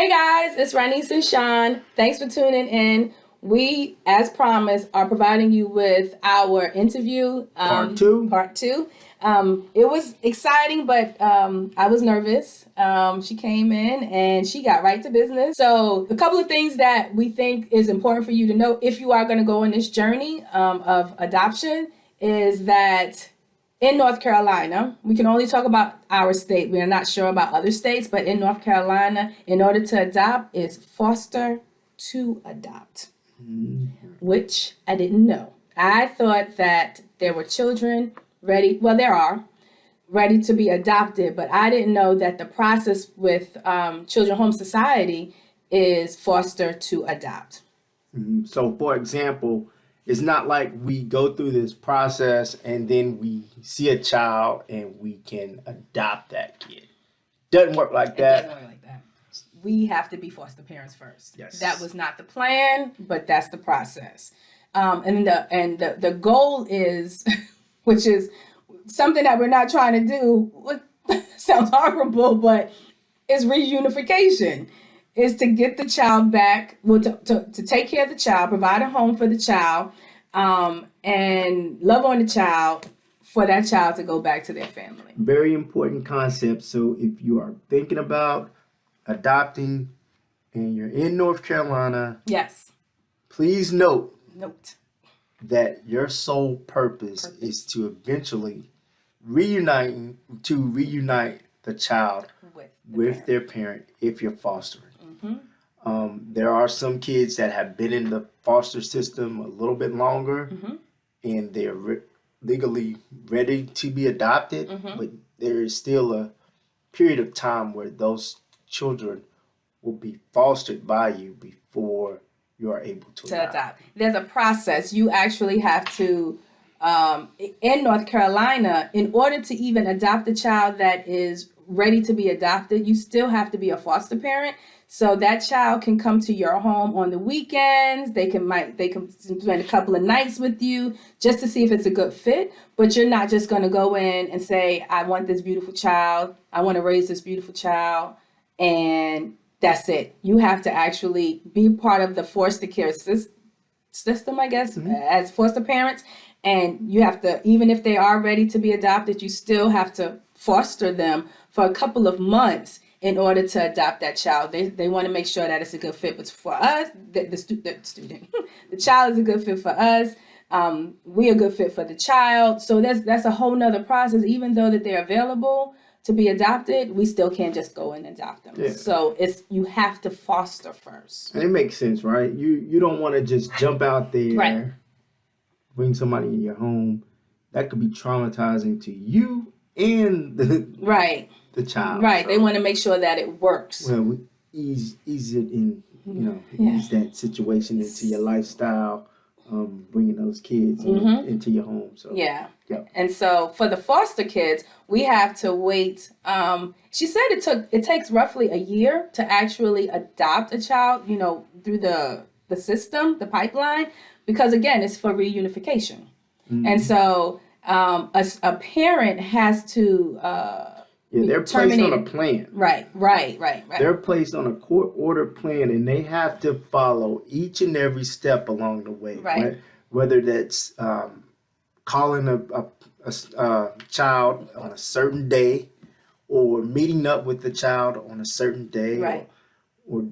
Hey guys, it's Ranice and Sean. Thanks for tuning in. We, as promised, are providing you with our interview Part two. Part two. It was exciting, but I was nervous. She came in and she got right to business. So, a couple of things that we think is important for you to know if you are going to go on this journey of adoption is that in North Carolina, we can only talk about our state. We are not sure about other states, but in North Carolina, in order to adopt, it's foster to adopt, which I didn't know. I thought that there were children ready, well, there are ready to be adopted, but I didn't know that the process with Children Home Society is foster to adopt. So, for example, it's not like we go through this process and then we see a child and we can adopt that kid. Doesn't work like It that. doesn't work like that. We have to be foster parents first. Yes. That was not the plan, but that's the process. And the goal is, which is something that we're not trying to do. Sounds horrible, but it's reunification. Is to get the child back, well, to take care of the child, provide a home for the child, and love on the child for that child to go back to their family. Very important concept. So, if you are thinking about adopting and you're in North Carolina, Yes. please note Note. that your sole purpose is to eventually reunite the child with their parent if you're fostering. There are some kids that have been in the foster system a little bit longer and they're legally ready to be adopted, but there is still a period of time where those children will be fostered by you before you are able to adopt. There's a process. You actually have to, in North Carolina, in order to even adopt a child that is ready to be adopted, you still have to be a foster parent. So that child can come to your home on the weekends. They can spend a couple of nights with you just to see if it's a good fit. But you're not just going to go in and say, I want this beautiful child. I want to raise this beautiful child. And that's it. You have to actually be part of the foster care system, I guess, as foster parents. And you have to, even if they are ready to be adopted, you still have to foster them for a couple of months in order to adopt that child. They want to make sure that it's a good fit for us, the student. The child is a good fit for us. We a good fit for the child. So that's a whole nother process. Even though that they're available to be adopted, we still can't just go and adopt them. Yeah. So you have to foster first. And it makes sense, right? You don't want to just jump out there, Right. bring somebody in your home. That could be traumatizing to you and Right. the child. Right. So, They want to make sure that it works. well, we ease it in, ease that situation into your lifestyle, bringing those kids into your home. So Yeah. Yep. And so for the foster kids, we have to wait. She said it takes roughly a year to actually adopt a child, through the system, the pipeline, because again, it's for reunification. And so a parent has to they're placed on a plan. Right. They're placed on a court-ordered plan, and they have to follow each and every step along the way. Right. Whether that's calling a child on a certain day, or meeting up with the child on a certain day, Right. or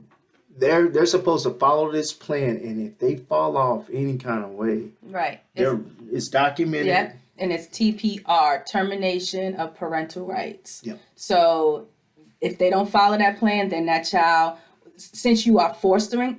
they're supposed to follow this plan, and if they fall off any kind of way, Right. it's documented. Yep. And it's TPR, termination of parental rights. Yep. So if they don't follow that plan, then that child, since you are fostering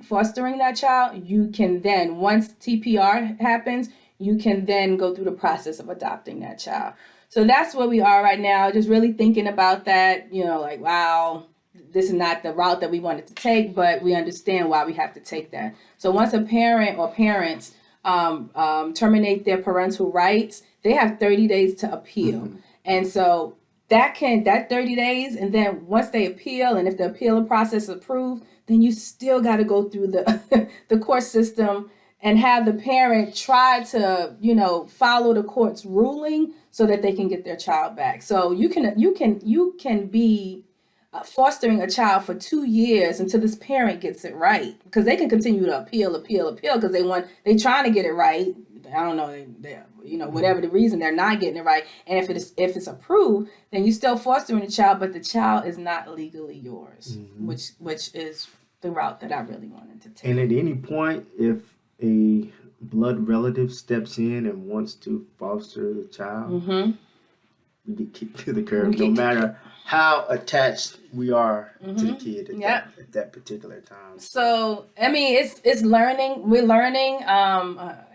that child, you can then, once TPR happens, you can then go through the process of adopting that child. So that's where we are right now, just really thinking about that, like, wow, this is not the route that we wanted to take, but we understand why we have to take that. So once a parent or parents terminate their parental rights, they have 30 days to appeal. And so that 30 days, and then once they appeal, and if the appeal process is approved, then you still got to go through the the court system and have the parent try to, follow the court's ruling so that they can get their child back. So you can be fostering a child for 2 years until this parent gets it right, because they can continue to appeal because they trying to get it right. I don't know, whatever the reason, they're not getting it right. And if it's approved, then you're still fostering a child, but the child is not legally yours, which is the route that I really wanted to take. And at any point, if a blood relative steps in and wants to foster the child, we get kicked to the curb, no matter how attached we are to the kid at that particular time. So, I mean, it's learning. We're learning.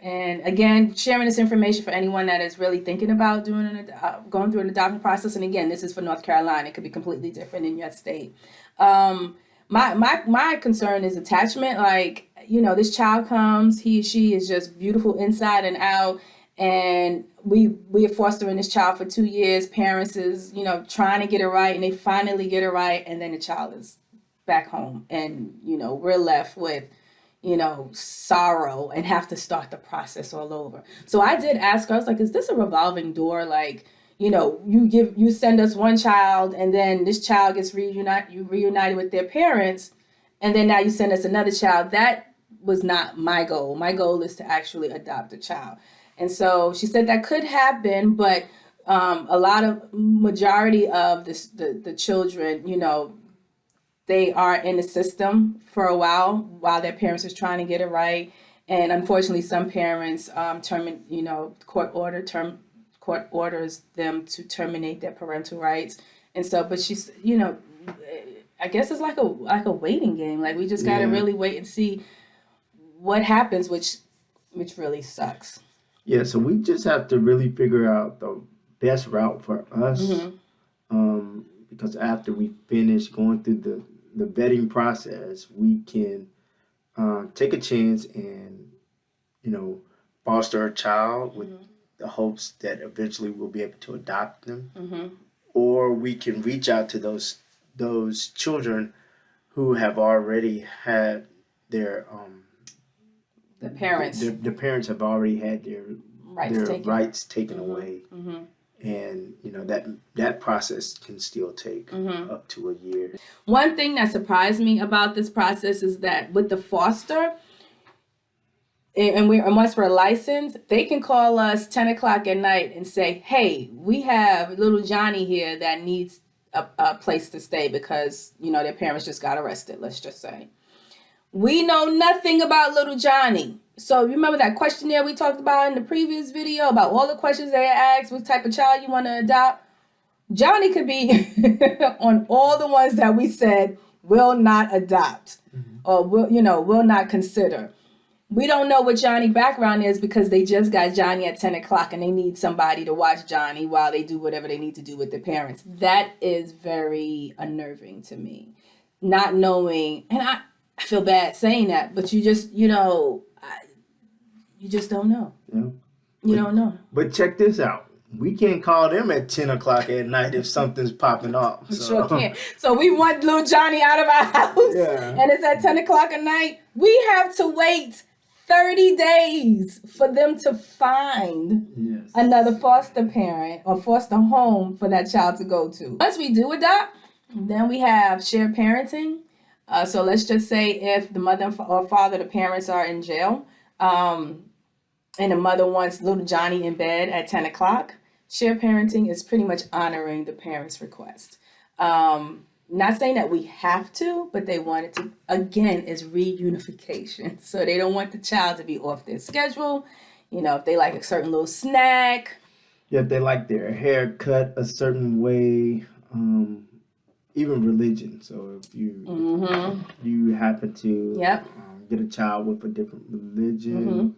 And again, sharing this information for anyone that is really thinking about going through an adoption process. And again, this is for North Carolina. It could be completely different in your state. My concern is attachment. Like, this child comes, she is just beautiful inside and out. And we are fostering this child for 2 years. Parents is, trying to get it right, and they finally get it right. And then the child is back home, and, we're left with, sorrow and have to start the process all over. So I did ask her, I was like, is this a revolving door? Like, you send us one child, and then this child gets reunited with their parents, and then now you send us another child. That was not my goal. My goal is to actually adopt a child. And so she said that could happen, but majority of the children, they are in the system for a while their parents is trying to get it right. And unfortunately, some parents court orders them to terminate their parental rights. And so, but she's, I guess it's like a waiting game. Like, we just got to really wait and see what happens, which really sucks. Yeah, so we just have to really figure out the best route for us, because after we finish going through the vetting process, we can take a chance and, foster a child with the hopes that eventually we'll be able to adopt them, or we can reach out to those children who have already had their the parents. The parents have already had their rights taken away, and that process can still take up to a year. One thing that surprised me about this process is that with the foster, and once we're licensed, they can call us 10 o'clock at night and say, "Hey, we have little Johnny here that needs a place to stay because their parents just got arrested." Let's just say. We know nothing about little Johnny. So remember that questionnaire we talked about in the previous video about all the questions they asked, what type of child you want to adopt? Johnny could be on all the ones that we said will not adopt or will not consider. We don't know what Johnny's background is because they just got Johnny at 10 o'clock and they need somebody to watch Johnny while they do whatever they need to do with their parents. That is very unnerving to me. Not knowing, and I feel bad saying that, but you just, you just don't know. Yeah. You don't know. But check this out. We can't call them at 10 o'clock at night if something's popping off. We sure can't. So we want little Johnny out of our house, and it's at 10 o'clock at night. We have to wait 30 days for them to find another foster parent or foster home for that child to go to. Once we do adopt, then we have shared parenting. So let's just say if the mother or father, the parents are in jail, and the mother wants little Johnny in bed at 10 o'clock, shared parenting is pretty much honoring the parents' request. Not saying that we have to, but they want it to, again, is reunification. So they don't want the child to be off their schedule. If they like a certain little snack. Yeah, if they like their hair cut a certain way, even religion. So if you happen to get a child with a different religion,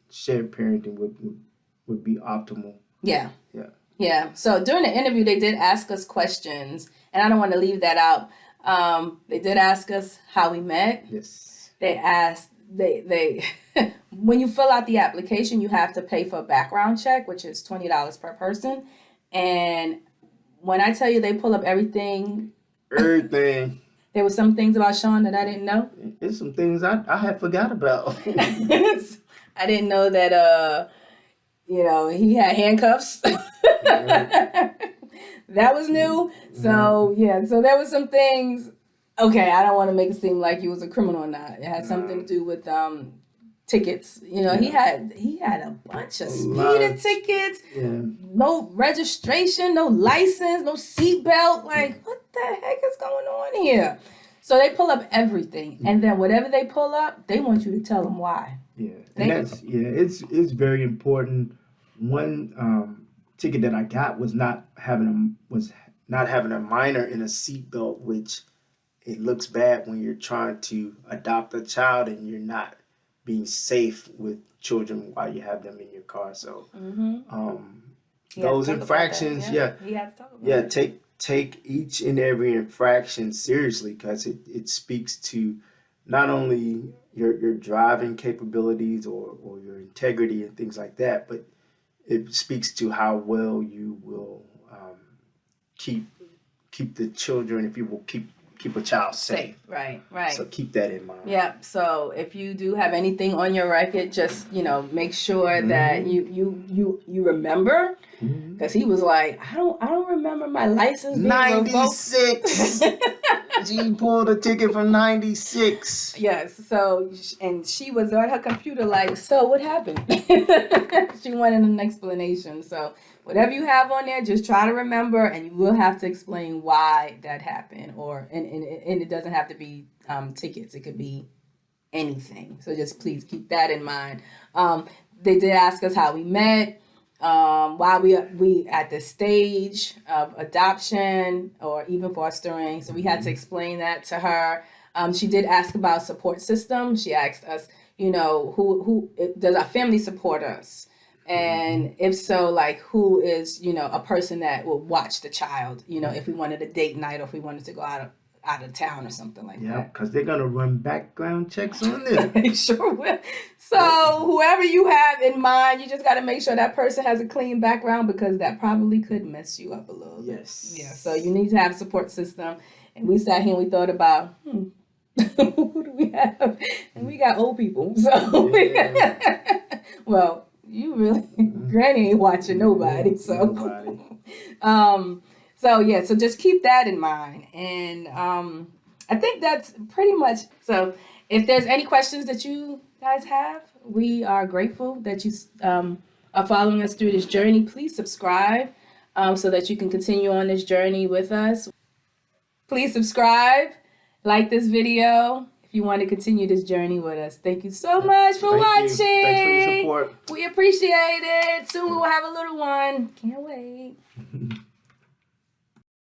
shared parenting would be optimal. Yeah. So during the interview, they did ask us questions, and I don't want to leave that out. They did ask us how we met. Yes. They asked they when you fill out the application, you have to pay for a background check, which is $20 per person, and when I tell you they pull up everything. There were some things about Sean that I didn't know. There's some things I had forgot about. I didn't know that he had handcuffs. That was new. So yeah, so there was some things. Okay, I don't want to make it seem like he was a criminal or not. It had something to do with tickets. You know, he had a bunch of speeding tickets, no registration, no license, no seatbelt. Like, what the heck is going on here? So they pull up everything, and then whatever they pull up, they want you to tell them why. Yeah, and it's very important. One ticket that I got was not having a minor in a seatbelt, which it looks bad when you're trying to adopt a child and you're not being safe with children while you have them in your car. So those infractions, he had to talk about it. Take each and every infraction seriously, because it speaks to not only your driving capabilities or your integrity and things like that, but it speaks to how well you will keep the children, if you will keep a child safe. Right. So keep that in mind. Yeah. So if you do have anything on your record, just make sure that you remember, because he was like, I don't remember my license being 96. She pulled a ticket from 96. Yes. So and she was on her computer like, so what happened? She wanted an explanation. So whatever you have on there, just try to remember, and you will have to explain why that happened. And it doesn't have to be tickets. It could be anything. So just please keep that in mind. They did ask us how we met, why we at this stage of adoption or even fostering. So we had to explain that to her. She did ask about support system. She asked us, who does our family support us? And if so, like, who is, a person that will watch the child, if we wanted a date night or if we wanted to go out of town or something like that. Yeah, because they're going to run background checks on them. They sure will. So whoever you have in mind, you just got to make sure that person has a clean background, because that probably could mess you up a little bit. Yes. Yeah, so you need to have a support system. And we sat here and we thought about, who do we have? And we got old people. So, well, you really, Granny ain't watching nobody. So, so just keep that in mind. And I think that's pretty much. So if there's any questions that you guys have, we are grateful that you are following us through this journey. Please subscribe so that you can continue on this journey with us. Please subscribe, like this video if you want to continue this journey with us. Thank you so much for watching. Thanks for your support. We appreciate it. Soon we will have a little one. Can't wait.